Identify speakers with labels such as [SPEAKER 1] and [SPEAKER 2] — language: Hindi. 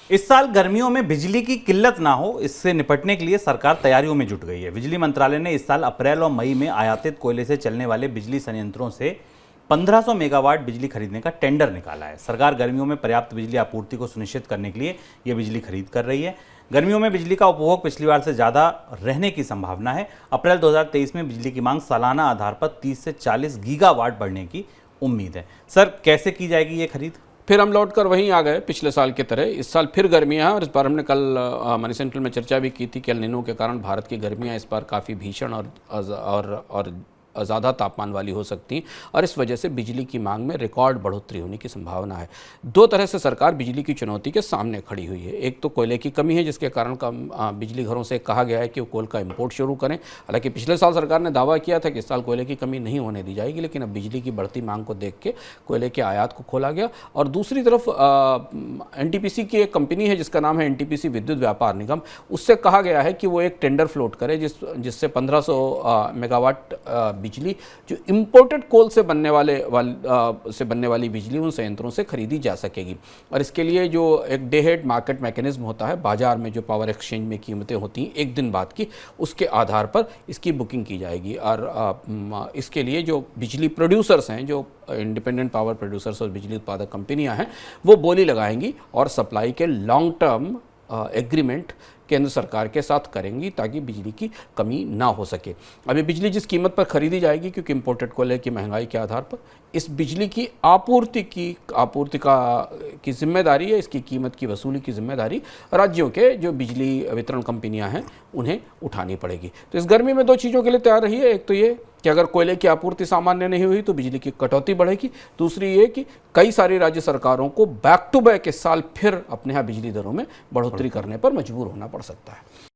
[SPEAKER 1] इस साल गर्मियों में बिजली की किल्लत ना हो, इससे निपटने के लिए सरकार तैयारियों में जुट गई है। बिजली मंत्रालय ने इस साल अप्रैल और मई में आयातित कोयले से चलने वाले बिजली संयंत्रों से 1500 मेगावाट बिजली खरीदने का टेंडर निकाला है। सरकार गर्मियों में पर्याप्त बिजली आपूर्ति को सुनिश्चित करने के लिए यह बिजली खरीद कर रही है। गर्मियों में बिजली का उपभोग पिछली बार से ज़्यादा रहने की संभावना है। अप्रैल 2023 में बिजली की मांग सालाना आधार पर 30 से 40 गीगावाट बढ़ने की उम्मीद है। सर, कैसे की जाएगी ये खरीद?
[SPEAKER 2] फिर हम लौट कर वहीं आ गए पिछले साल की तरह। इस साल फिर गर्मियां हैं और इस बार हमने कल मनी सेंट्रल में चर्चा भी की थी कि एल नीनो के कारण भारत की गर्मियां इस बार काफ़ी भीषण और ज़्यादा तापमान वाली हो सकती हैं और इस वजह से बिजली की मांग में रिकॉर्ड बढ़ोतरी होने की संभावना है। दो तरह से सरकार बिजली की चुनौती के सामने खड़ी हुई है। एक तो कोयले की कमी है, जिसके कारण बिजली घरों से कहा गया है कि वो कोल का इंपोर्ट शुरू करें। हालांकि पिछले साल सरकार ने दावा किया था कि इस साल कोयले की कमी नहीं होने दी जाएगी, लेकिन अब बिजली की बढ़ती मांग को देख के कोयले के आयात को खोला गया। और दूसरी तरफ एनटीपीसी की एक कंपनी है जिसका नाम है एनटीपीसी विद्युत व्यापार निगम, उससे कहा गया है कि वो एक टेंडर फ्लोट करे जिससे 1500 मेगावाट बिजली जो इंपोर्टेड कोल से बनने वाली बिजली उन संयंत्रों से खरीदी जा सकेगी। और इसके लिए जो एक डे हेड मार्केट मैकेनिज्म होता है, बाजार में जो पावर एक्सचेंज में कीमतें होती हैं एक दिन बाद की, उसके आधार पर इसकी बुकिंग की जाएगी। और इसके लिए जो बिजली प्रोड्यूसर्स हैं, जो इंडिपेंडेंट पावर प्रोड्यूसर्स और बिजली उत्पादक कंपनियां हैं, वो बोली लगाएंगी और सप्लाई के लॉन्ग टर्म एग्रीमेंट केंद्र सरकार के साथ करेंगी ताकि बिजली की कमी ना हो सके। अभी बिजली जिस कीमत पर खरीदी जाएगी, क्योंकि इंपोर्टेड कोयले की महंगाई के आधार पर इस बिजली की आपूर्ति की जिम्मेदारी है, इसकी कीमत की वसूली की जिम्मेदारी राज्यों के जो बिजली वितरण कंपनियां हैं उन्हें उठानी पड़ेगी। तो इस गर्मी में दो चीज़ों के लिए तैयार रही है। एक तो ये कि अगर कोयले की आपूर्ति सामान्य नहीं हुई तो बिजली की कटौती बढ़ेगी। दूसरी ये कि कई सारी राज्य सरकारों को बैक टू बैक इस साल फिर अपने यहाँ बिजली दरों में बढ़ोतरी करने पर मजबूर होना पड़ सकता है।